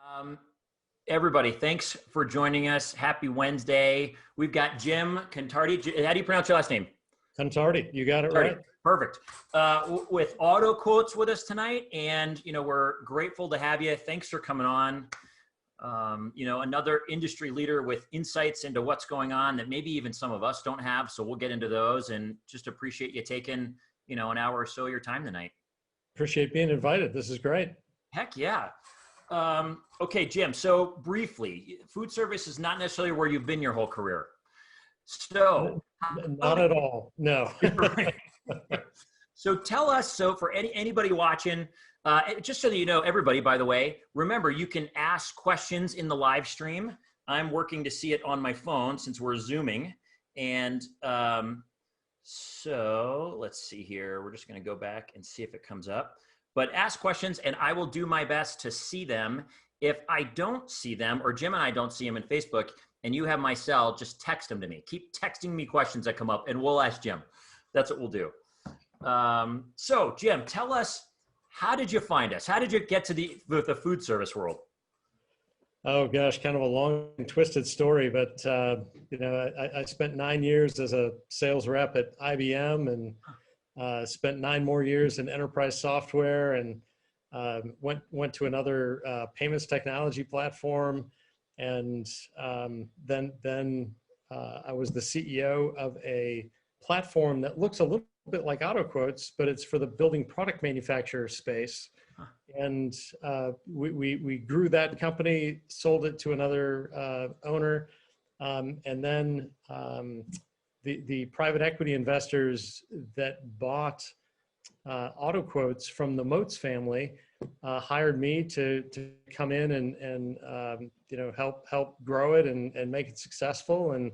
Um, Everybody, thanks for joining us. Happy Wednesday. We've got Jim Contardi. How do you pronounce your last name? Contardi, you got it Contardi. right. Perfect. With AutoQuotes with us tonight, and we're grateful to have you. Thanks for coming on. Another industry leader with insights into what's going on that maybe even some of us don't have. So we'll get into those, and just appreciate you taking an hour or so of your time tonight. Appreciate being invited. This is great. Heck yeah. Okay, Jim, so briefly, food service is not necessarily where you've been your whole career. So not at all. No. So tell us, so for anybody watching, just so that you know, everybody, by the way, remember, you can ask questions in the live stream. I'm working to see it on my phone since we're Zooming. And so let's see here. We're just going to go back and see if it comes up. But ask questions, and I will do my best to see them. If I don't see them, or Jim and I don't see them in Facebook, and you have my cell, just text them to me. Keep texting me questions that come up, and we'll ask Jim. That's what we'll do. So, Jim, tell us, how did you find us? How did you get to the food service world? Oh, gosh, kind of a long and twisted story. But, I spent 9 years as a sales rep at IBM, and spent 9 more years in enterprise software, and went to another payments technology platform, and then I was the CEO of a platform that looks a little bit like AutoQuotes, but it's for the building product manufacturer space. And we grew that company, sold it to another owner, and then the private equity investors that bought AutoQuotes from the Moats family hired me to come in and help grow it and make it successful. And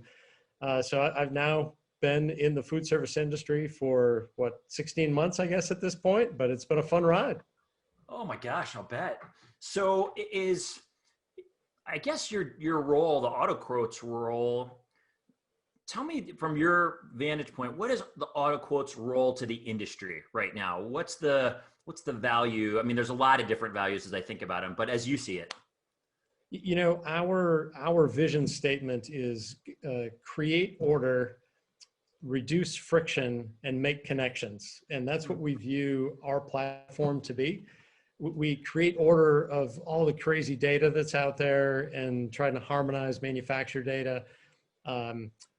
so I've now been in the food service industry for 16 months, I guess, at this point, but it's been a fun ride. Oh my gosh, I'll bet. So I guess your role, the AutoQuotes role, tell me from your vantage point, what is the AutoQuotes role to the industry right now? What's the value? I mean, there's a lot of different values as I think about them, but as you see it. Our vision statement is create order, reduce friction, and make connections. And that's what we view our platform to be. We create order of all the crazy data that's out there and trying to harmonize manufacturer data.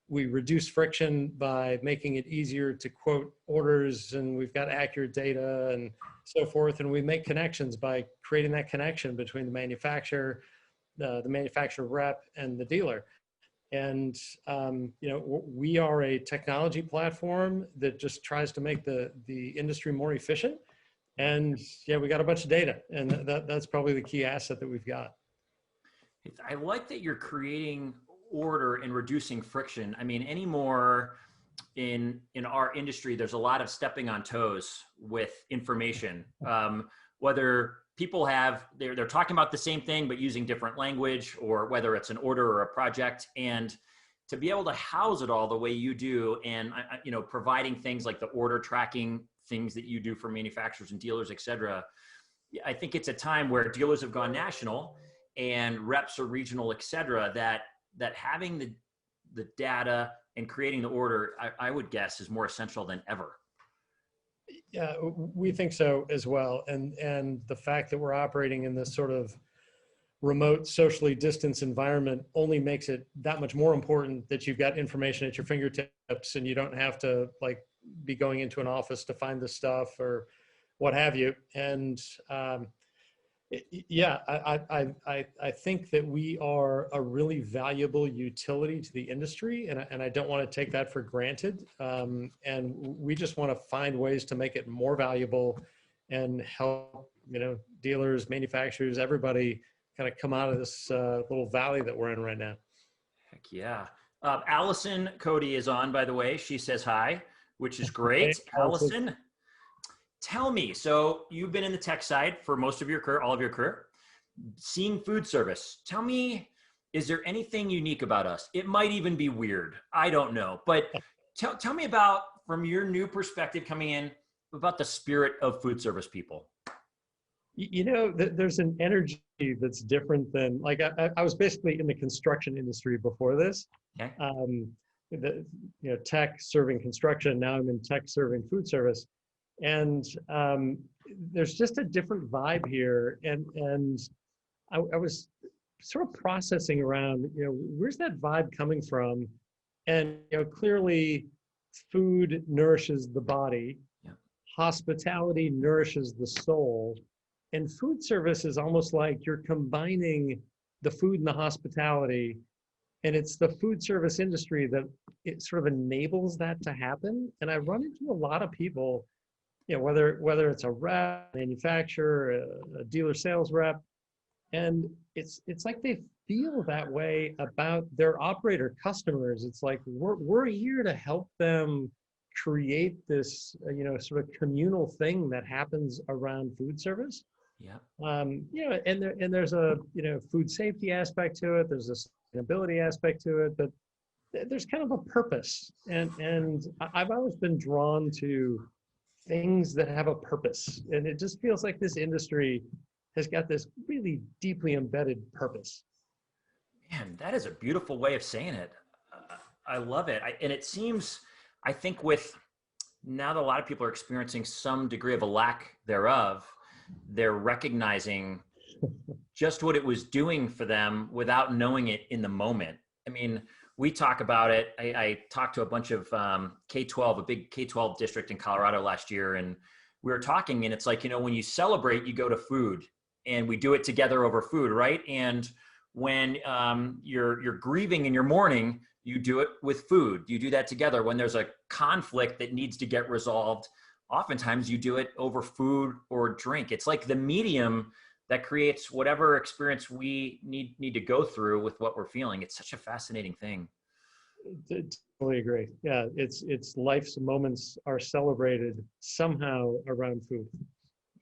We reduce friction by making it easier to quote orders, and we've got accurate data and so forth. And we make connections by creating that connection between the manufacturer rep, and the dealer. And we are a technology platform that just tries to make the industry more efficient. And yeah, we got a bunch of data, and that's probably the key asset that we've got. I like that you're creating order and reducing friction. I mean, anymore in our industry, there's a lot of stepping on toes with information. Whether people they're talking about the same thing but using different language, or whether it's an order or a project, and to be able to house it all the way you do, and providing things like the order tracking things that you do for manufacturers and dealers, et cetera. I think it's a time where dealers have gone national and reps are regional, et cetera, that having the data and creating the order, I would guess, is more essential than ever. Yeah, we think so as well. And the fact that we're operating in this sort of remote, socially distanced environment only makes it that much more important that you've got information at your fingertips, and you don't have to be going into an office to find the stuff or what have you. And I think that we are a really valuable utility to the industry, and I don't want to take that for granted. And we just want to find ways to make it more valuable and help, dealers, manufacturers, everybody kind of come out of this little valley that we're in right now. Heck yeah. Allison Cody is on, by the way. She says hi, which is great. Hey, Allison. Tell me, so you've been in the tech side for most of your career, all of your career, seeing food service. Tell me, is there anything unique about us? It might even be weird. I don't know. But tell me about, from your new perspective coming in, about the spirit of food service people. There's an energy that's different than like I was basically in the construction industry before this. Okay. Um, tech serving construction. Now I'm in tech serving food service, and there's just a different vibe here. And I was sort of processing around, where's that vibe coming from? And clearly, food nourishes the body, Yeah. hospitality nourishes the soul, and food service is almost like you're combining the food and the hospitality, and it's the food service industry that it sort of enables that to happen. And I run into a lot of people, whether it's a rep, manufacturer, a dealer sales rep, and it's like they feel that way about their operator customers. It's like we're here to help them create this sort of communal thing that happens around food service. Yeah. There's a food safety aspect to it. There's a sustainability aspect to it, but there's kind of a purpose. And I've always been drawn to things that have a purpose, and it just feels like this industry has got this really deeply embedded purpose. Man, that is a beautiful way of saying it. I love it. And it seems, I think with now that a lot of people are experiencing some degree of a lack thereof, they're recognizing just what it was doing for them without knowing it in the moment. I mean, we talk about it. I talked to a bunch of K-12, a big K-12 district in Colorado last year, and we were talking, and it's like, when you celebrate, you go to food, and we do it together over food, right? And when you're grieving and you're mourning, you do it with food. You do that together. When there's a conflict that needs to get resolved, oftentimes you do it over food or drink. It's like the medium that creates whatever experience we need to go through with what we're feeling. It's such a fascinating thing. I totally agree. Yeah, it's life's moments are celebrated somehow around food.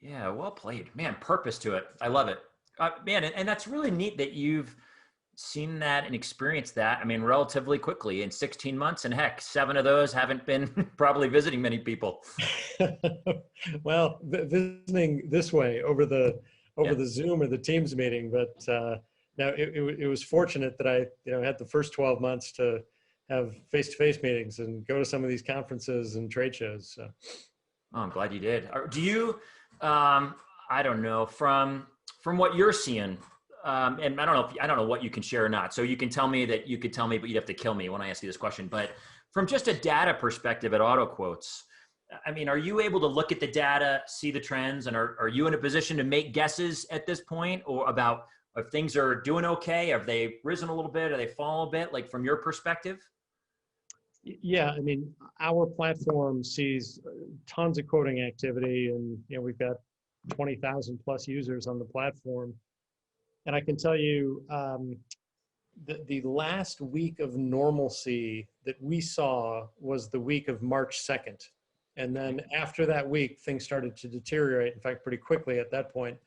Yeah, well played. Man, purpose to it. I love it. Man, and that's really neat that you've seen that and experienced that. I mean, relatively quickly in 16 months, and heck, 7 of those haven't been probably visiting many people. Well, visiting this way over the Zoom or the Teams meeting, but now it was fortunate that I had the first 12 months to have face-to-face meetings and go to some of these conferences and trade shows. So. Oh, I'm glad you did. Do you? I don't know, from what you're seeing, and I don't know what you can share or not. So you can tell me that you could tell me, but you'd have to kill me when I ask you this question. But from just a data perspective at AutoQuotes, I mean, are you able to look at the data, see the trends, and are you in a position to make guesses at this point, or about if things are doing okay? Have they risen a little bit? Are they fallen a bit? Like from your perspective? Yeah, I mean, our platform sees tons of quoting activity, and we've got 20,000 plus users on the platform. And I can tell you, the last week of normalcy that we saw was the week of March 2nd. And then after that week, things started to deteriorate, in fact, pretty quickly at that point.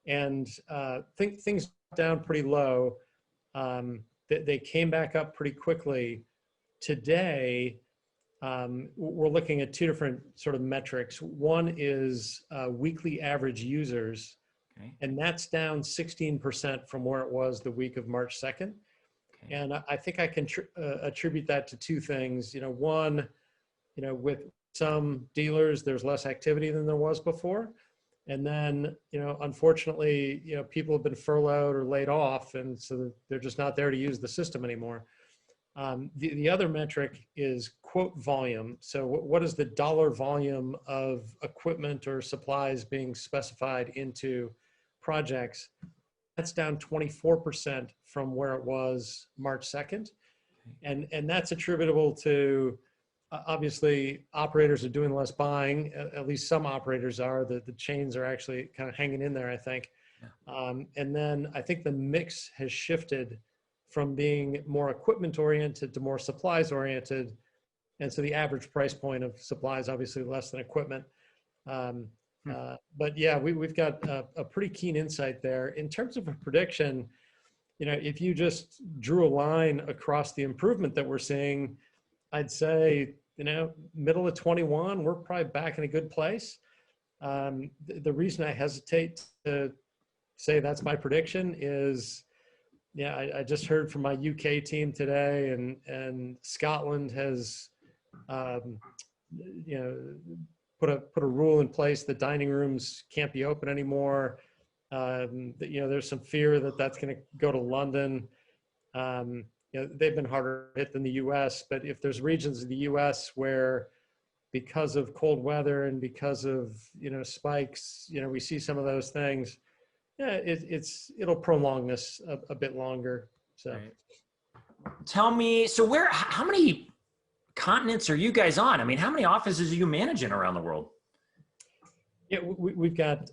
And things down pretty low. They came back up pretty quickly. Today, we're looking at 2 different sort of metrics. One is weekly average users, okay, and that's down 16% from where it was the week of March 2nd. Okay. And I think I can attribute that to 2 things. One, with some dealers, there's less activity than there was before. And then, unfortunately, people have been furloughed or laid off, and so they're just not there to use the system anymore. The other metric is quote volume. So what is the dollar volume of equipment or supplies being specified into projects? That's down 24% from where it was March 2nd. And that's attributable to, obviously, operators are doing less buying. At least some operators are. The chains are actually kind of hanging in there, I think. Yeah. And then I think the mix has shifted from being more equipment oriented to more supplies oriented. And so the average price point of supplies, obviously less than equipment. But yeah, we've got a pretty keen insight there. In terms of a prediction, if you just drew a line across the improvement that we're seeing, I'd say, middle of 21, we're probably back in a good place. The reason I hesitate to say that's my prediction is, yeah, I just heard from my UK team today, and Scotland has, you know, put a rule in place that dining rooms can't be open anymore. You know, there's some fear that that's going to go to London. You know, they've been harder hit than the U.S., but if there's regions of the U.S. where, because of cold weather and because of, you know, spikes, you know, we see some of those things, yeah, it'll prolong this a bit longer. So, Right. Tell me, so how many continents are you guys on? I mean, how many offices are you managing around the world? yeah, we've got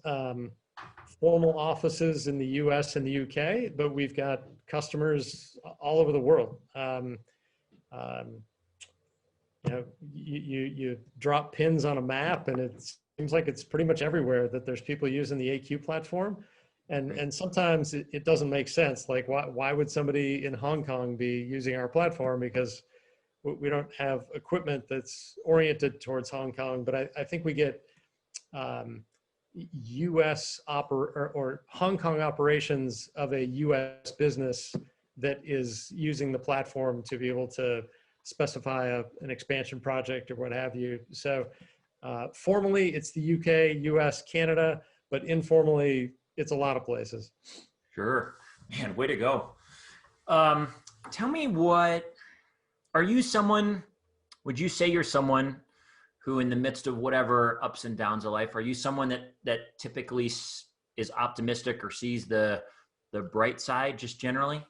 formal offices in the U.S. and the U.K., but we've got customers all over the world. You know, you drop pins on a map, and it seems like it's pretty much everywhere that there's people using the AQ platform. And sometimes it doesn't make sense. Like, why would somebody in Hong Kong be using our platform? Because we don't have equipment that's oriented towards Hong Kong. But I think we get U.S. or Hong Kong operations of a U.S. business that is using the platform to be able to specify an expansion project or what have you. So formally, it's the UK, US, Canada, but informally, it's a lot of places. Sure. Man, way to go. Tell me, would you say you're someone who, in the midst of whatever ups and downs of life, are you someone that typically is optimistic or sees the bright side just generally?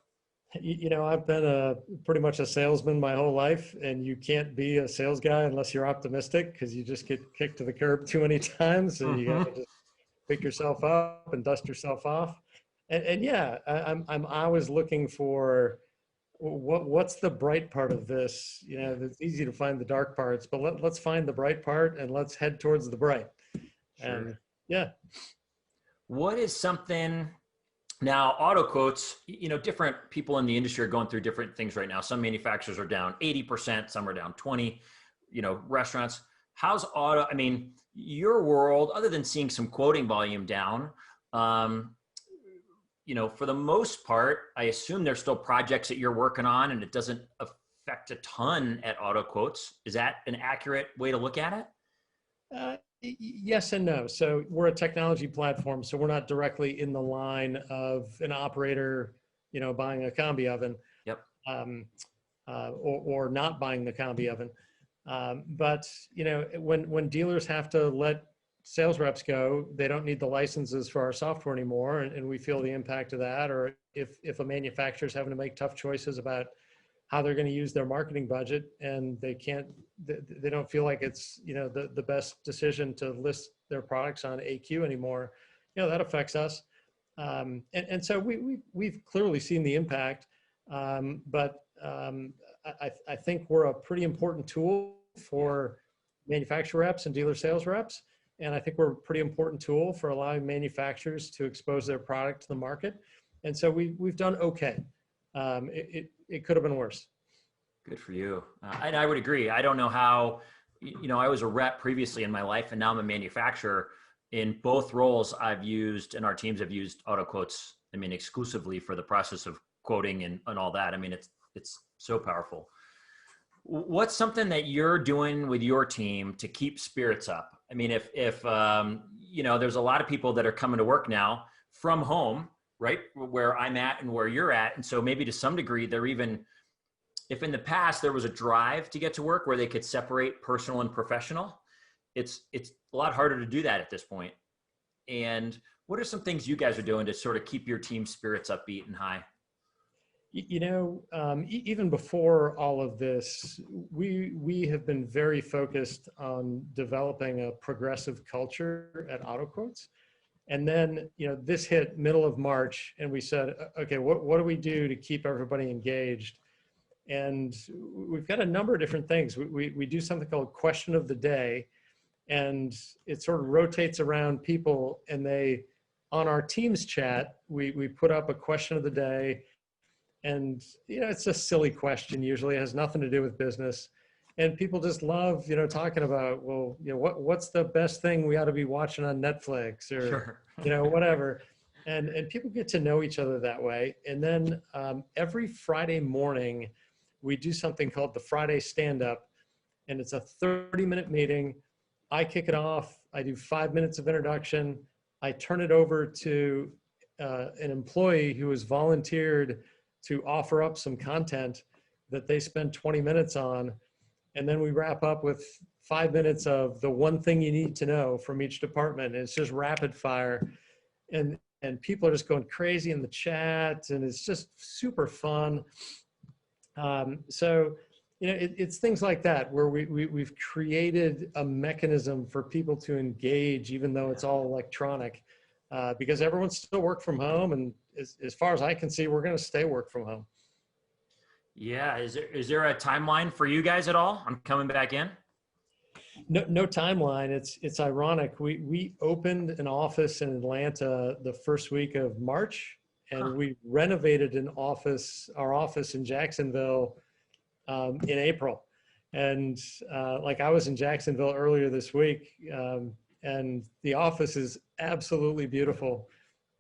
You know, I've been pretty much a salesman my whole life, and you can't be a sales guy unless you're optimistic, because you just get kicked to the curb too many times, and you got to just pick yourself up and dust yourself off. And yeah, I'm always looking for what's the bright part of this. You know, it's easy to find the dark parts, but let's find the bright part and let's head towards the bright. Sure. And yeah. What is something? Now, AutoQuotes, you know, different people in the industry are going through different things right now. Some manufacturers are down 80%, some are down 20, you know, restaurants. I mean, your world, other than seeing some quoting volume down, you know, for the most part, I assume there's still projects that you're working on and it doesn't affect a ton at AutoQuotes. Is that an accurate way to look at it? Yes and no. So we're a technology platform, so we're not directly in the line of an operator, you know, buying a combi oven. Yep. Or not buying the combi oven. But you know, when dealers have to let sales reps go, they don't need the licenses for our software anymore, and we feel the impact of that. Or if a manufacturer is having to make tough choices about how they're going to use their marketing budget, and they don't feel like it's, you know, the best decision to list their products on AQ anymore, you know, that affects us. And so we've clearly seen the impact, but I think we're a pretty important tool for manufacturer reps and dealer sales reps. And I think we're a pretty important tool for allowing manufacturers to expose their product to the market. And so we've done okay. It could have been worse. Good for you. And I would agree. I don't know how, you know, I was a rep previously in my life, and now I'm a manufacturer. In both roles, I've used, and our teams have used AutoQuotes, I mean, exclusively for the process of quoting and all that. I mean, it's so powerful. What's something that you're doing with your team to keep spirits up? I mean, if you know, there's a lot of people that are coming to work now from home, right, where I'm at and where you're at. And so maybe to some degree, they're even, if in the past there was a drive to get to work where they could separate personal and professional, it's a lot harder to do that at this point. And what are some things you guys are doing to sort of keep your team spirits upbeat and high? You know, even before all of this, we have been very focused on developing a progressive culture at AutoQuotes. And then, you know, this hit middle of March, and we said, okay, what do we do to keep everybody engaged? And we've got a number of different things. We do something called Question of the Day, and it sort of rotates around people, and on our Teams chat, we put up a question of the day. And, you know, it's a silly question. Usually it has nothing to do with business. and people just love, talking about, well, what's the best thing we ought to be watching on Netflix or, Sure. whatever. And people get to know each other that way. And then every Friday morning, we do something called the Friday Stand Up, and it's a 30-minute meeting. I kick it off. I do 5 minutes of introduction. I turn it over to an employee who has volunteered to offer up some content that they spend 20 minutes on. And then we wrap up with 5 minutes of the one thing you need to know from each department. It's just rapid fire. And people are just going crazy in the chat, and it's just super fun. So, it's things like that where we've created a mechanism for people to engage, even though it's all electronic, because everyone's still work from home. And as far as I can see, we're going to stay work from home. Yeah. Is there a timeline for you guys at all? I'm coming back in. No timeline. It's ironic. We opened an office in Atlanta the first week of March, and we renovated our office in Jacksonville in April. And I was in Jacksonville earlier this week, and the office is absolutely beautiful,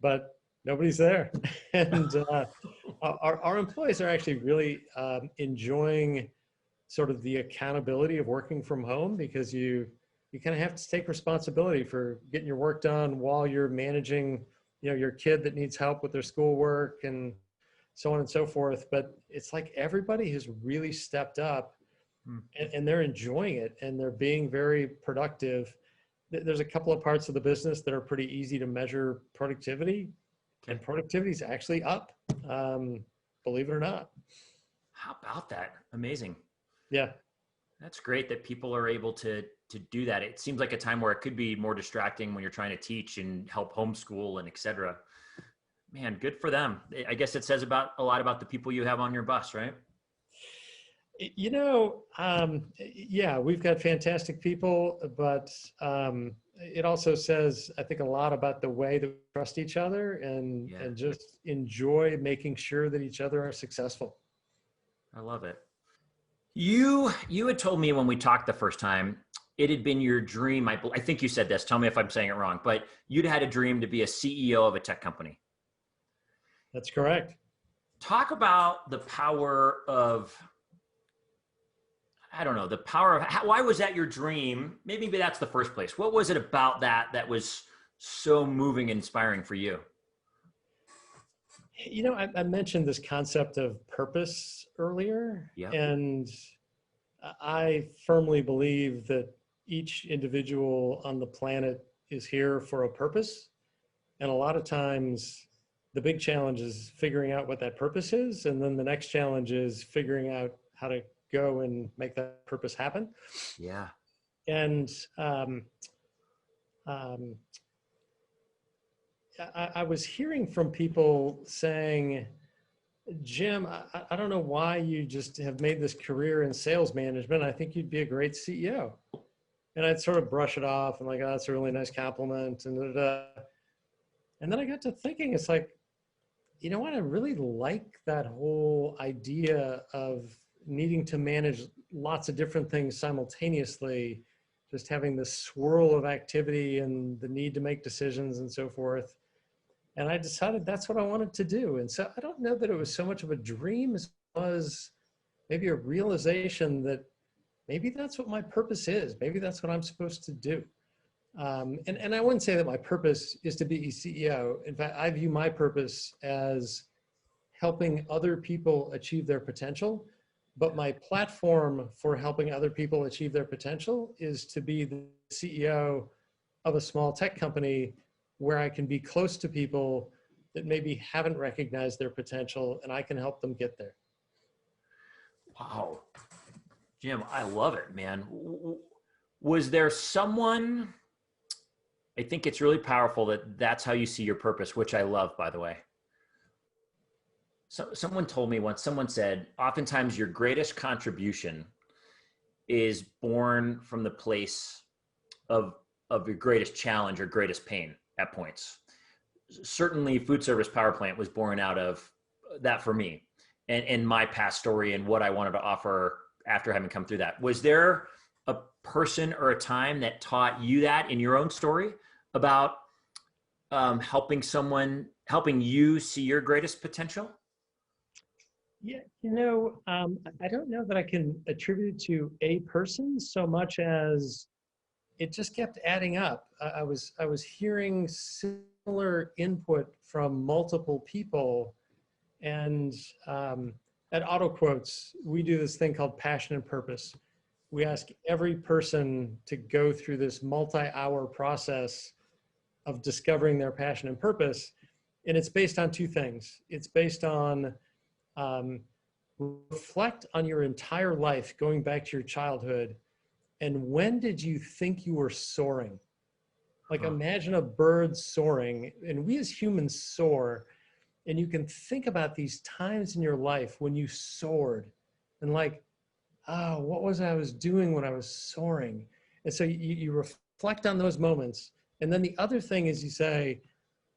but nobody's there. And our employees are actually really enjoying sort of the accountability of working from home, because you kind of have to take responsibility for getting your work done while you're managing, your kid that needs help with their schoolwork and so on and so forth. But it's like everybody has really stepped up, and they're enjoying it, and they're being very productive. There's a couple of parts of the business that are pretty easy to measure productivity, and productivity is actually up, believe it or not. How about that? Amazing. Yeah. That's great that people are able to do that. It seems like a time where it could be more distracting when you're trying to teach and help homeschool and et cetera. Man, good for them. I guess it says a lot about the people you have on your bus, right? Yeah, we've got fantastic people, but it also says, I think, a lot about the way that we trust each other and just enjoy making sure that each other are successful. I love it. You had told me when we talked the first time, it had been your dream. I think you said this. Tell me if I'm saying it wrong, but you'd had a dream to be a CEO of a tech company. That's correct. Talk about the power of, I don't know, why was that your dream? Maybe that's the first place. What was it about that was so moving and inspiring for you? I mentioned this concept of purpose earlier, and I firmly believe that each individual on the planet is here for a purpose. And a lot of times the big challenge is figuring out what that purpose is. And then the next challenge is figuring out how to go and make that purpose happen. Yeah. And I was hearing from people saying, Jim, I don't know why you just have made this career in sales management. I think you'd be a great CEO. And I'd sort of brush it off and like, oh, that's a really nice compliment. And then I got to thinking, it's like, you know what? I really like that whole idea of needing to manage lots of different things simultaneously, just having this swirl of activity and the need to make decisions and so forth. And I decided that's what I wanted to do. And so I don't know that it was so much of a dream as it was maybe a realization that maybe that's what my purpose is. Maybe that's what I'm supposed to do. And I wouldn't say that my purpose is to be a CEO. In fact, I view my purpose as helping other people achieve their potential. But my platform for helping other people achieve their potential is to be the CEO of a small tech company where I can be close to people that maybe haven't recognized their potential, and I can help them get there. Wow. Jim, I love it, man. Was there someone, I think it's really powerful that that's how you see your purpose, which I love, by the way. So someone told me once, someone said, oftentimes your greatest contribution is born from the place of your greatest challenge or greatest pain at points. Certainly Foodservice Power Plant was born out of that for me and my past story and what I wanted to offer after having come through that. Was there a person or a time that taught you that in your own story about helping you see your greatest potential? Yeah, I don't know that I can attribute it to a person so much as it just kept adding up. I was hearing similar input from multiple people, and at AutoQuotes, we do this thing called passion and purpose. We ask every person to go through this multi-hour process of discovering their passion and purpose, and it's based on two things. It's based on reflect on your entire life, going back to your childhood, and when did you think you were soaring? Like imagine a bird soaring, and we as humans soar, and you can think about these times in your life when you soared, and like, oh, what was I was doing when I was soaring? And so you reflect on those moments, and then the other thing is you say,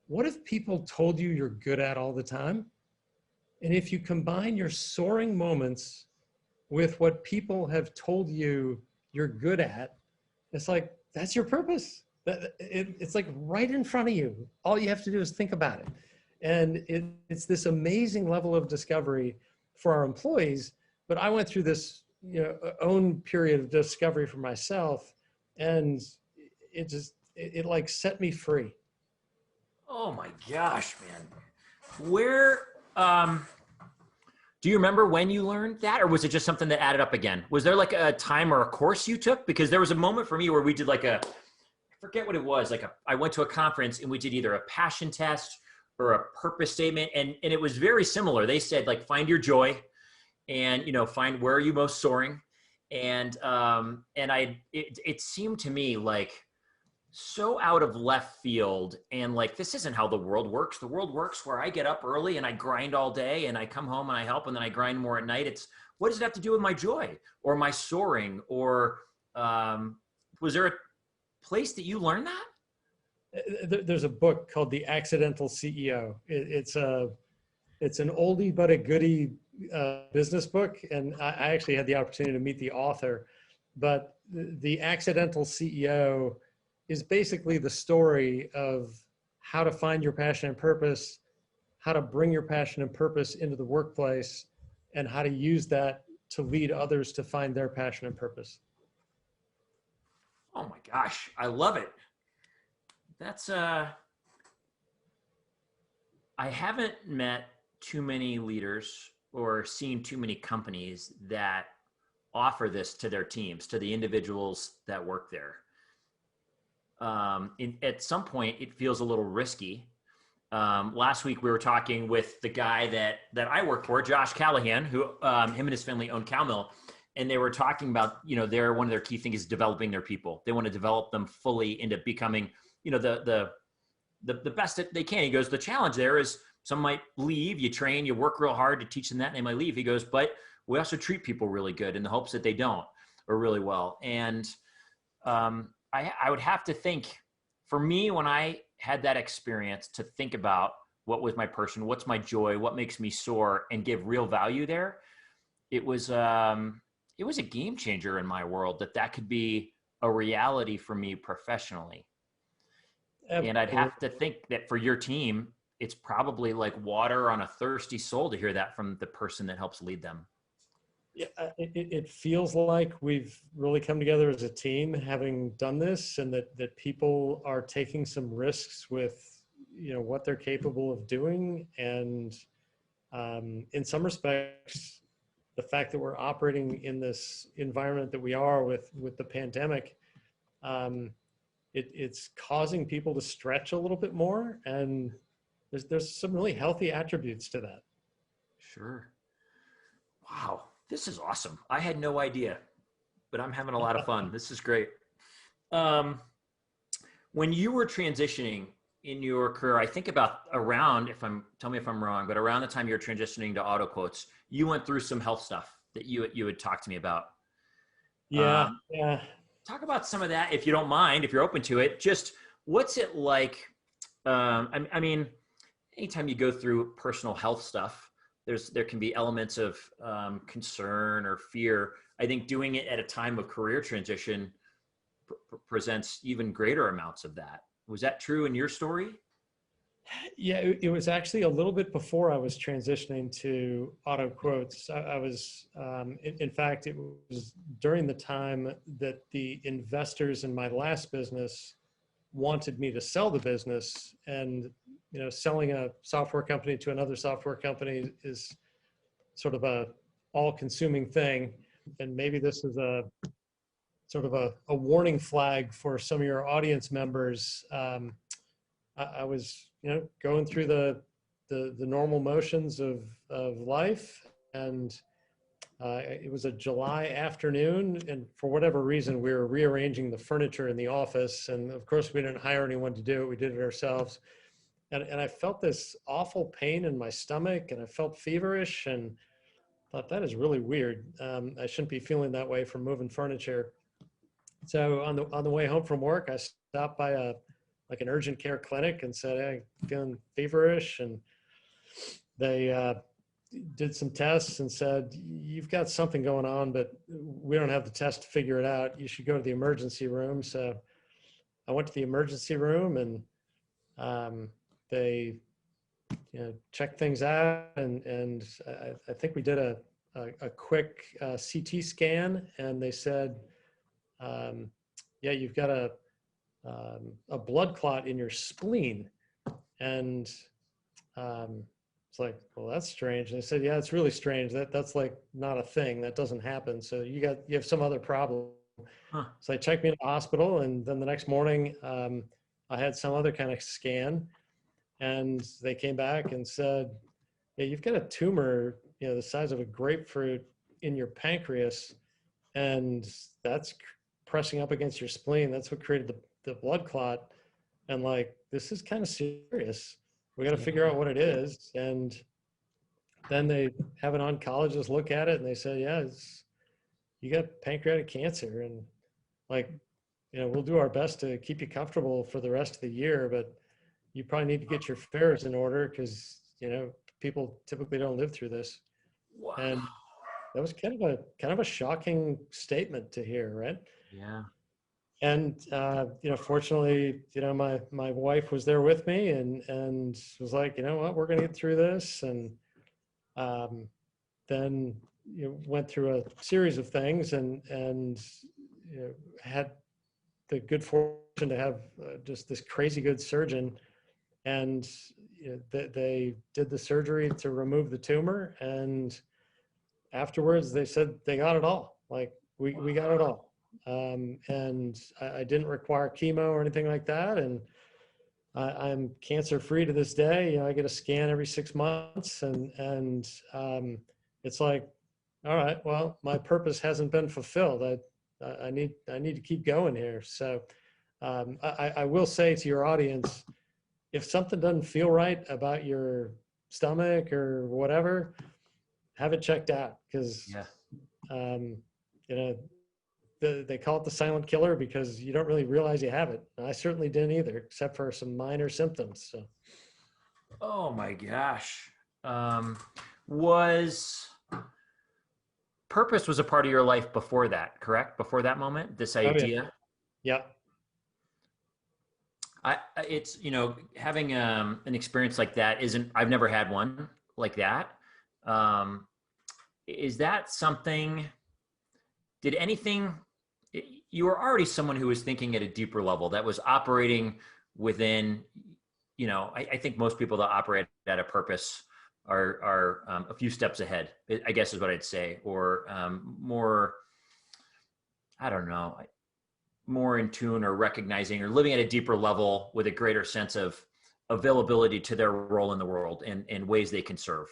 what if people told you you're good at all the time? And if you combine your soaring moments with what people have told you you're good at, it's like, that's your purpose. It's like right in front of you. All you have to do is think about it. And it's this amazing level of discovery for our employees. But I went through this own period of discovery for myself, and it like set me free. Oh my gosh, man. Where, do you remember when you learned that, or was it just something that added up again? Was there like a time or a course you took? Because there was a moment for me where we did like I forget what it was. I went to a conference and we did either a passion test or a purpose statement. And it was very similar. They said like, find your joy and, find where are you most soaring. And it seemed to me like so out of left field, and like, this isn't how the world works. The world works where I get up early and I grind all day and I come home and I help and then I grind more at night. What does it have to do with my joy or my soaring? Or was there a place that you learned that? There's a book called The Accidental CEO. It's an oldie but a goodie business book, and I actually had the opportunity to meet the author. But The Accidental CEO is basically the story of how to find your passion and purpose, how to bring your passion and purpose into the workplace, and how to use that to lead others to find their passion and purpose. Oh my gosh, I love it. That's I haven't met too many leaders or seen too many companies that offer this to their teams, to the individuals that work there. At some point, it feels a little risky. Last week, we were talking with the guy that I work for, Josh Callahan, who him and his family own cow mill. And they were talking about, one of their key things is developing their people. They want to develop them fully into becoming, the best that they can. He goes, the challenge there is some might leave, you train, you work real hard to teach them that, and they might leave. He goes, but we also treat people really good in the hopes that they don't, or really well. And I would have to think, for me, when I had that experience, to think about what was my person, what's my joy, what makes me soar, and give real value there, it was a game changer in my world that could be a reality for me professionally. Absolutely. And I'd have to think that for your team, it's probably like water on a thirsty soul to hear that from the person that helps lead them. Yeah, it feels like we've really come together as a team having done this, and that people are taking some risks with, what they're capable of doing. And in some respects, the fact that we're operating in this environment that we are with the pandemic, it's causing people to stretch a little bit more. And there's some really healthy attributes to that. Sure. Wow. This is awesome. I had no idea, but I'm having a lot of fun. This is great. When you were transitioning in your career, I think about around, tell me if I'm wrong, but around the time you were transitioning to AutoQuotes, you went through some health stuff that you had talked to me about. Yeah. Talk about some of that, if you don't mind, if you're open to it. Just what's it like? I mean, anytime you go through personal health stuff, there can be elements of concern or fear. I think doing it at a time of career transition presents even greater amounts of that. Was that true in your story? Yeah, it was actually a little bit before I was transitioning to AutoQuotes. I was, in fact, it was during the time that the investors in my last business wanted me to sell the business. And, selling a software company to another software company is sort of a all-consuming thing. And maybe this is a sort of a warning flag for some of your audience members. I was, going through the normal motions of life, and it was a July afternoon, and for whatever reason, we were rearranging the furniture in the office, and of course, we didn't hire anyone to do it. We did it ourselves, and I felt this awful pain in my stomach, and I felt feverish, and thought that is really weird. I shouldn't be feeling that way from moving furniture. So on the way home from work, I stopped by an urgent care clinic and said, "Hey, I'm feeling feverish," and they did some tests and said, "You've got something going on, but we don't have the test to figure it out. You should go to the emergency room." So I went to the emergency room, and they checked things out, and I think we did a quick CT scan, and they said, "Yeah, you've got a blood clot in your spleen." And it's like, well, that's strange. And they said, "Yeah, it's really strange. That's like not a thing. That doesn't happen. So you have some other problem." Huh. So they checked me in the hospital, and then the next morning, I had some other kind of scan, and they came back and said, "Yeah, you've got a tumor, the size of a grapefruit in your pancreas, and that's pressing up against your spleen. That's what created the blood clot. And like, this is kind of serious. We got to figure out what it is." And then they have an oncologist look at it, and they say, "Yeah, you got pancreatic cancer. And like, we'll do our best to keep you comfortable for the rest of the year, but you probably need to get your affairs in order because, people typically don't live through this." Wow. And that was kind of a shocking statement to hear, right? Yeah. And fortunately, my wife was there with me, and was like, "You know what, we're going to get through this." And then went through a series of things, and had the good fortune to have just this crazy good surgeon, and they did the surgery to remove the tumor, and afterwards they said they got it all. Like, we got it all. And I didn't require chemo or anything like that. And I'm cancer free to this day. I get a scan every 6 months, and it's like, all right, well, my purpose hasn't been fulfilled. I need to keep going here. So I will say to your audience, if something doesn't feel right about your stomach or whatever, have it checked out, because they call it the silent killer because you don't really realize you have it. I certainly didn't either, except for some minor symptoms. So. Oh my gosh. Was purpose was a part of your life before that, correct? Before that moment, this idea? Yeah. It's, having an experience like that I've never had one like that. Is that something, you were already someone who was thinking at a deeper level that was operating within, I think most people that operate at a purpose are a few steps ahead, I guess is what I'd say, or more, I don't know, more in tune or recognizing or living at a deeper level with a greater sense of availability to their role in the world and ways they can serve.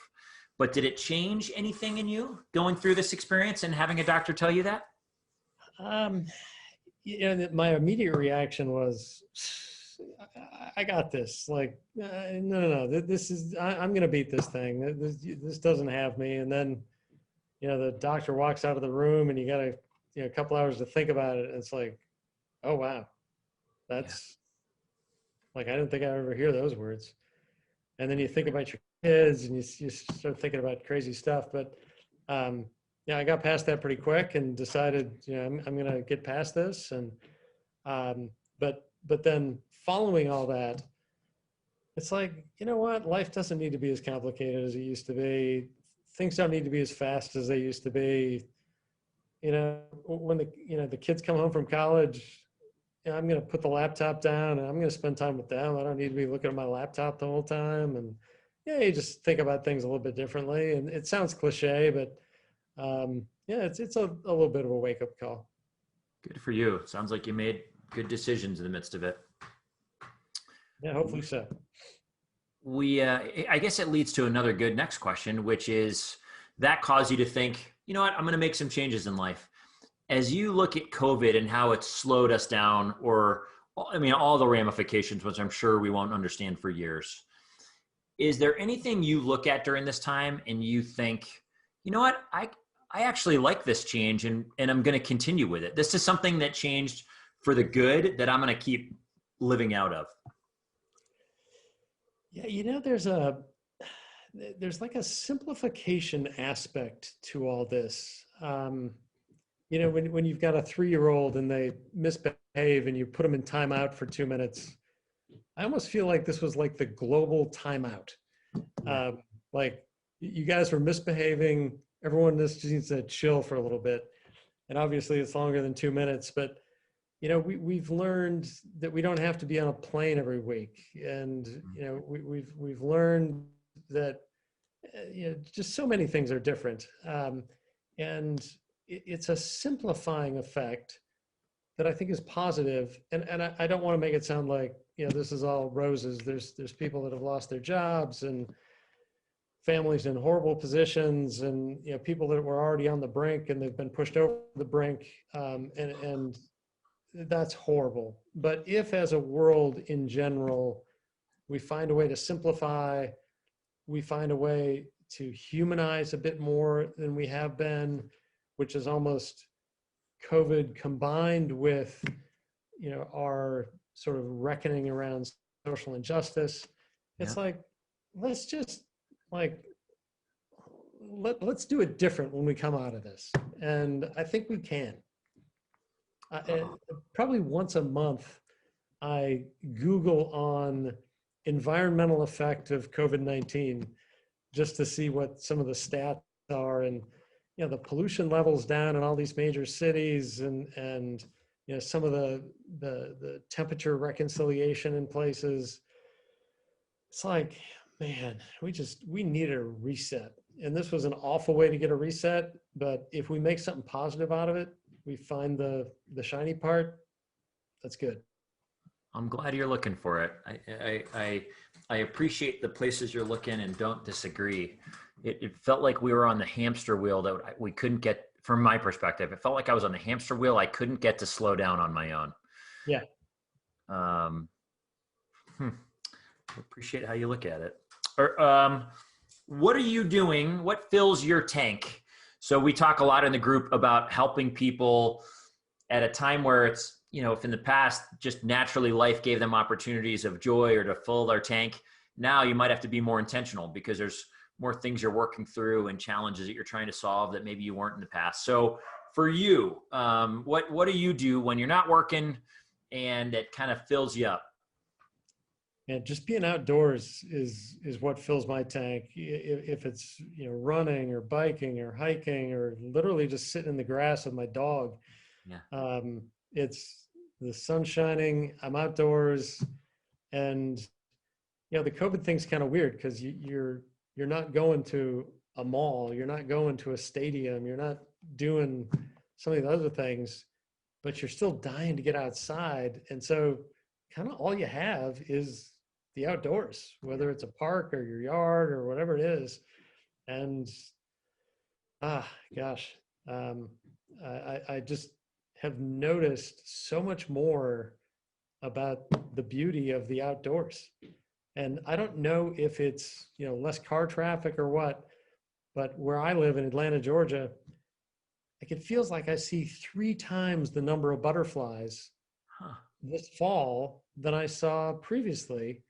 But did it change anything in you going through this experience and having a doctor tell you that? My immediate reaction was, I got this. Like, no. I'm going to beat this thing. This doesn't have me. And then, the doctor walks out of the room, and you got a couple hours to think about it. And it's like, oh, wow. That's like, I didn't think I'd ever hear those words. And then you think about your kids and you start thinking about crazy stuff. But yeah, I got past that pretty quick and decided, I'm going to get past this. And but then following all that, it's like, you know what? Life doesn't need to be as complicated as it used to be. Things don't need to be as fast as they used to be. When the kids come home from college, I'm going to put the laptop down and I'm going to spend time with them. I don't need to be looking at my laptop the whole time. And yeah, you just think about things a little bit differently. And it sounds cliche, but yeah, it's a little bit of a wake up call. Good for you. Sounds like you made good decisions in the midst of it. Yeah, hopefully so. I guess it leads to another good next question, which is that caused you to think, you know what, I'm going to make some changes in life. As you look at COVID and how it's slowed us down, or I mean, all the ramifications, which I'm sure we won't understand for years, is there anything you look at during this time and you think, you know what, I actually like this change and I'm going to continue with it. This is something that changed for the good that I'm going to keep living out of. Yeah, there's like a simplification aspect to all this. When you've got a 3-year-old and they misbehave and you put them in timeout for 2 minutes, I almost feel like this was like the global timeout. Like you guys were misbehaving. Everyone just needs to chill for a little bit. And obviously it's longer than 2 minutes, but we've learned that we don't have to be on a plane every week. And, we've learned that, just so many things are different. And it's a simplifying effect that I think is positive. And I don't want to make it sound like, this is all roses. There's people that have lost their jobs and families in horrible positions and, people that were already on the brink and they've been pushed over the brink. And that's horrible. But if as a world in general, we find a way to simplify, we find a way to humanize a bit more than we have been, which is almost COVID combined with, our sort of reckoning around social injustice. It's like, let's just let's do it different when we come out of this. And I think we can. Probably once a month, I Google on environmental effect of COVID-19 just to see what some of the stats are. And, the pollution levels down in all these major cities and some of the temperature reconciliation in places. It's like, man, we needed a reset. And this was an awful way to get a reset. But if we make something positive out of it, we find the shiny part, that's good. I'm glad you're looking for it. I appreciate the places you're looking and don't disagree. It felt like we were on the hamster wheel that we couldn't get, from my perspective, it felt like I was on the hamster wheel. I couldn't get to slow down on my own. Yeah. Appreciate how you look at it. What are you doing? What fills your tank? So we talk a lot in the group about helping people at a time where it's, if in the past just naturally life gave them opportunities of joy or to fill their tank, now you might have to be more intentional because there's more things you're working through and challenges that you're trying to solve that maybe you weren't in the past. So for you, what do you do when you're not working and it kind of fills you up? Yeah, just being outdoors is what fills my tank. If it's running or biking or hiking or literally just sitting in the grass with my dog, it's the sun shining. I'm outdoors, and the COVID thing's kind of weird because you're not going to a mall, you're not going to a stadium, you're not doing some of the other things, but you're still dying to get outside, and so kind of all you have is the outdoors, whether it's a park or your yard or whatever it is. And I just have noticed so much more about the beauty of the outdoors. And I don't know if it's, less car traffic or what, but where I live in Atlanta, Georgia, it feels like I see 3 times the number of butterflies this fall than I saw previously.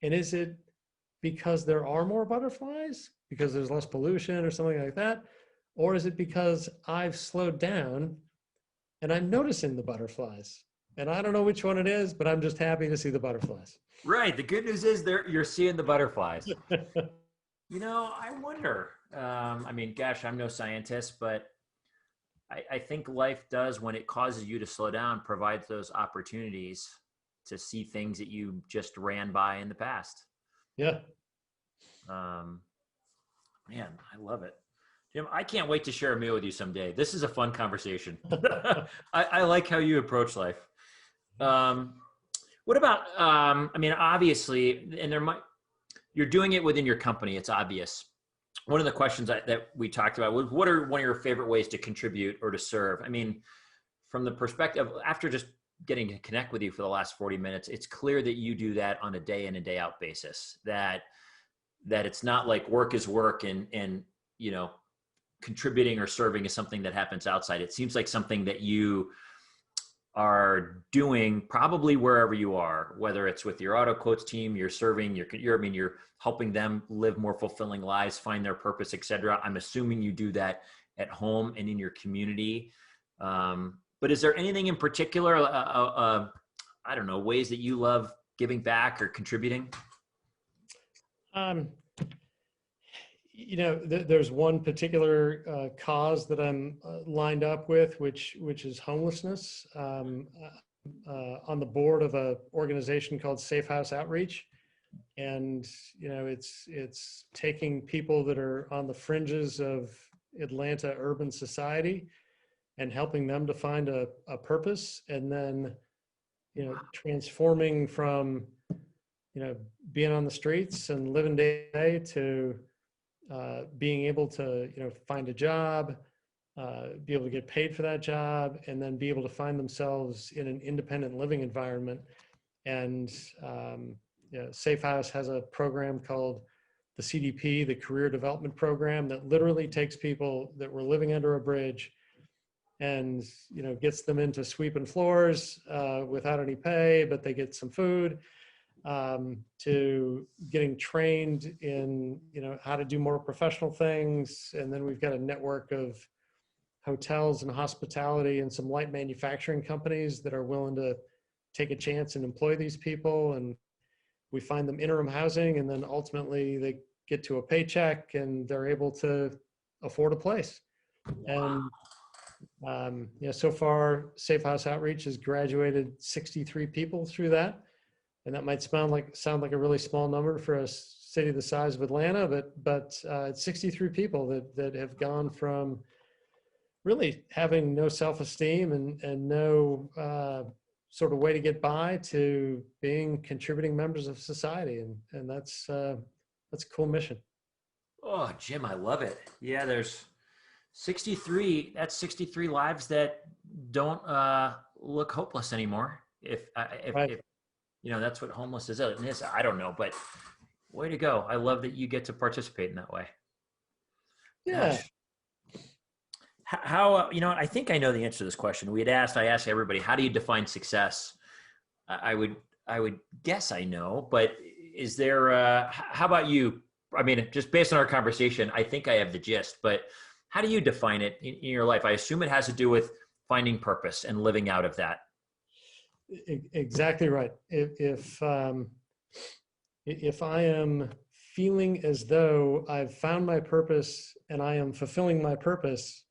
And is it because there are more butterflies, because there's less pollution or something like that? Or is it because I've slowed down and I'm noticing the butterflies? And I don't know which one it is, but I'm just happy to see the butterflies. Right. The good news is you're seeing the butterflies. I wonder. I mean, gosh, I'm no scientist, but I think life does, when it causes you to slow down, provides those opportunities to see things that you just ran by in the past. Yeah. Man, I love it. Jim, I can't wait to share a meal with you someday. This is a fun conversation. I like how you approach life. What about, I mean, obviously, and you're doing it within your company. It's obvious. One of the questions that we talked about was, what are one of your favorite ways to contribute or to serve? I mean, from the perspective, after just getting to connect with you for the last 40 minutes, it's clear that you do that on a day in and day out basis, that it's not like work is work and contributing or serving is something that happens outside. It seems like something that you are doing probably wherever you are, whether it's with your AutoQuotes team, you're serving, you're helping them live more fulfilling lives, find their purpose, et cetera. I'm assuming you do that at home and in your community. But is there anything in particular, I don't know, ways that you love giving back or contributing? There's one particular cause that I'm lined up with, which is homelessness. On the board of an organization called Safe House Outreach, and it's taking people that are on the fringes of Atlanta urban society and helping them to find a purpose, and then transforming from being on the streets and living day to day to being able to find a job, be able to get paid for that job, and then be able to find themselves in an independent living environment. And Safe House has a program called the CDP, the Career Development Program, that literally takes people that were living under a bridge and gets them into sweeping floors without any pay, but they get some food, to getting trained in how to do more professional things. And then we've got a network of hotels and hospitality and some light manufacturing companies that are willing to take a chance and employ these people, and we find them interim housing, and then ultimately they get to a paycheck and they're able to afford a place. And so far Safe House Outreach has graduated 63 people through that. And that might sound like a really small number for a city the size of Atlanta, but it's 63 people that have gone from really having no self-esteem and no sort of way to get by to being contributing members of society, and that's a cool mission. Oh, Jim, I love it. Yeah, there's 63. That's 63 lives that don't look hopeless anymore. If that's what homeless is. I don't know, but way to go. I love that you get to participate in that way. Yeah. Gosh. How I think I know the answer to this question. I asked everybody, how do you define success? I would guess I know, but is there, how about you? I mean, just based on our conversation, I think I have the gist, but how do you define it in your life? I assume it has to do with finding purpose and living out of that. Exactly right. If I am feeling as though I've found my purpose and I am fulfilling my purpose,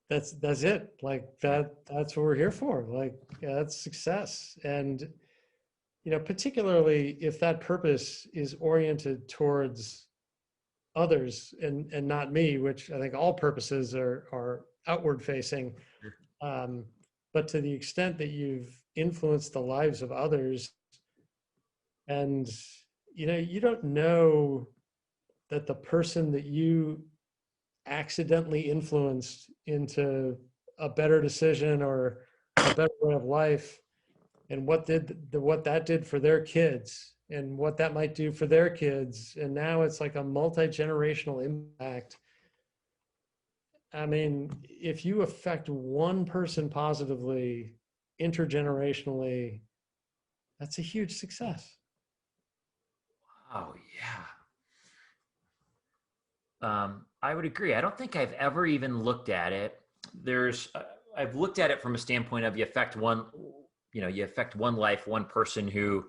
that's it. Like that's what we're here for. Like that's success. And particularly if that purpose is oriented towards others and not me, which I think all purposes are outward facing. But to the extent that you've influenced the lives of others, and you don't know that the person that you accidentally influenced into a better decision or a better way of life, and what that did for their kids and what that might do for their kids, and now it's like a multi-generational impact. I mean, if you affect one person positively, intergenerationally, that's a huge success. Oh yeah. I would agree. I don't think I've ever even looked at it. I've looked at it from a standpoint of you affect one life, one person who,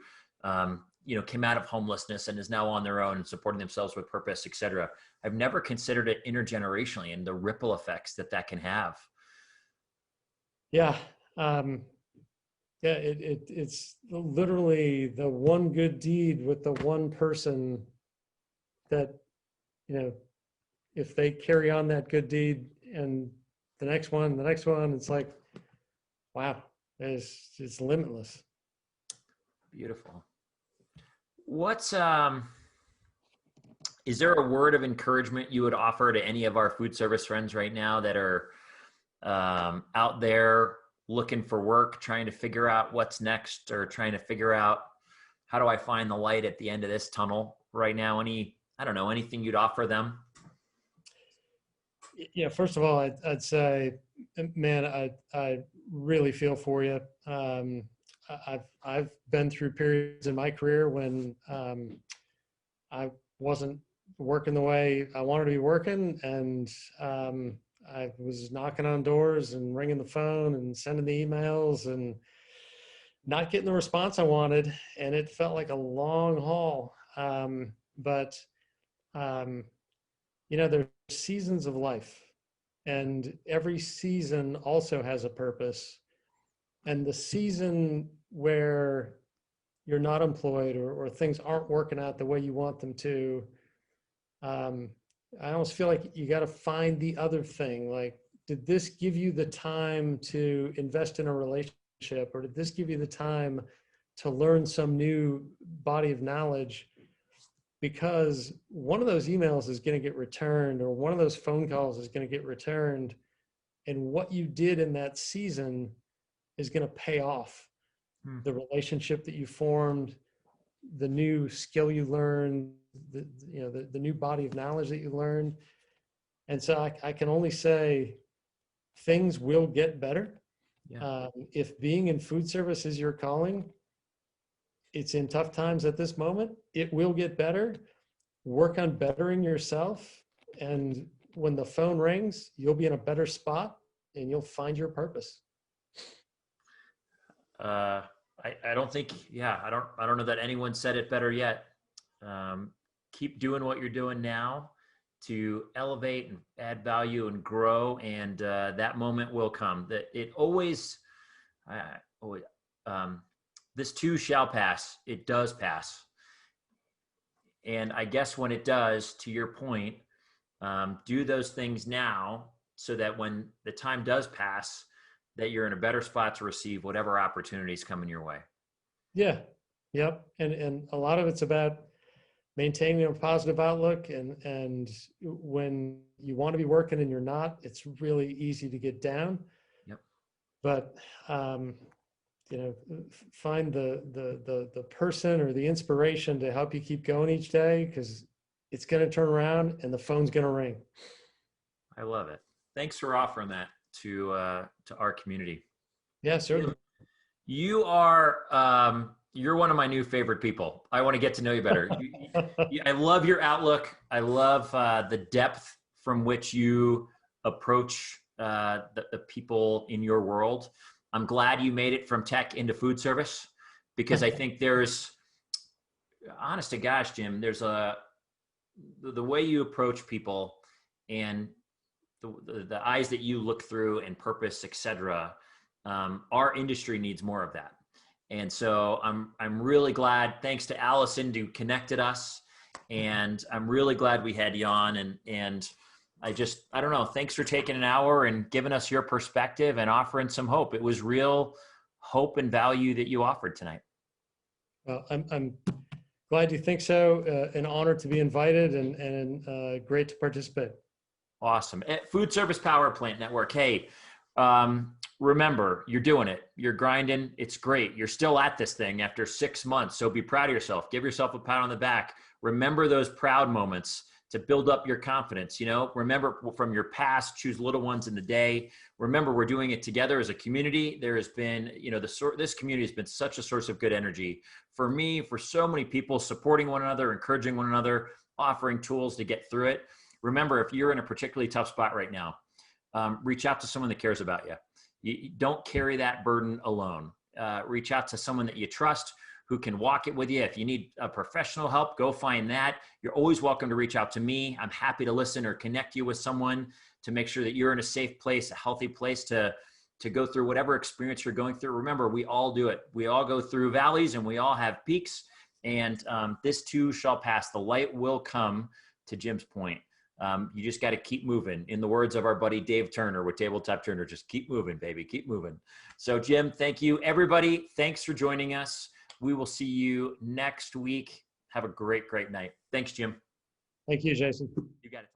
came out of homelessness and is now on their own and supporting themselves with purpose, et cetera. I've never considered it intergenerationally and the ripple effects that can have. Yeah. Um, yeah. It's literally the one good deed with the one person that, you know, if they carry on that good deed and the next one, it's like, wow, it's limitless. Beautiful. What's is there a word of encouragement you would offer to any of our food service friends right now that are out there looking for work, trying to figure out what's next, or trying to figure out how do I find the light at the end of this tunnel right now? Anything you'd offer them? Yeah, first of all, I'd say, man, I really feel for you. I've been through periods in my career when I wasn't working the way I wanted to be working, and I was knocking on doors and ringing the phone and sending the emails and not getting the response I wanted, and it felt like a long haul. But there's seasons of life, and every season also has a purpose. And the season where you're not employed, or things aren't working out the way you want them to, I almost feel like you got to find the other thing. Like, did this give you the time to invest in a relationship, or did this give you the time to learn some new body of knowledge? Because one of those emails is going to get returned, or one of those phone calls is going to get returned. And what you did in that season is going to pay off. The relationship that you formed, the new skill you learned, the new body of knowledge that you learned. And so I can only say things will get better. Yeah. If being in food service is your calling, it's in tough times at this moment, it will get better. Work on bettering yourself. And when the phone rings, you'll be in a better spot and you'll find your purpose. I don't think, I don't know that anyone said it better yet. Keep doing what you're doing now to elevate and add value and grow. And that moment will come. That it always, this too shall pass. It does pass. And I guess when it does, to your point, do those things now so that when the time does pass, that you're in a better spot to receive whatever opportunities coming your way. Yeah. Yep. And a lot of it's about maintaining a positive outlook. And when you want to be working and you're not, it's really easy to get down. Yep. But, find the person or the inspiration to help you keep going each day, because it's going to turn around and the phone's going to ring. I love it. Thanks for offering that to our community. Yeah, certainly. You are, you're one of my new favorite people. I want to get to know you better. I love your outlook. I love the depth from which you approach the people in your world. I'm glad you made it from tech into food service, because I think there's, honest to gosh, Jim, there's the way you approach people and the eyes that you look through and purpose, et cetera. Our industry needs more of that. And so I'm really glad, thanks to Allison who connected us. And I'm really glad we had you on. And I don't know, thanks for taking an hour and giving us your perspective and offering some hope. It was real hope and value that you offered tonight. Well, I'm glad you think so. An honor to be invited, and great to participate. Awesome. At Food Service Power Plant Network. Hey, remember, you're doing it. You're grinding. It's great. You're still at this thing after 6 months. So be proud of yourself. Give yourself a pat on the back. Remember those proud moments to build up your confidence. Remember from your past, choose little ones in the day. Remember, we're doing it together as a community. There has been, this community has been such a source of good energy for me, for so many people, supporting one another, encouraging one another, offering tools to get through it. Remember, if you're in a particularly tough spot right now, reach out to someone that cares about you. You don't carry that burden alone. Reach out to someone that you trust, who can walk it with you. If you need professional help, go find that. You're always welcome to reach out to me. I'm happy to listen or connect you with someone to make sure that you're in a safe place, a healthy place to go through whatever experience you're going through. Remember, we all do it. We all go through valleys and we all have peaks, and this too shall pass. The light will come, to Jim's point. You just got to keep moving. In the words of our buddy Dave Turner with Tabletop Turner, just keep moving, baby, keep moving. So Jim, thank you. Everybody, thanks for joining us. We will see you next week. Have a great, great night. Thanks, Jim. Thank you, Jason. You got it.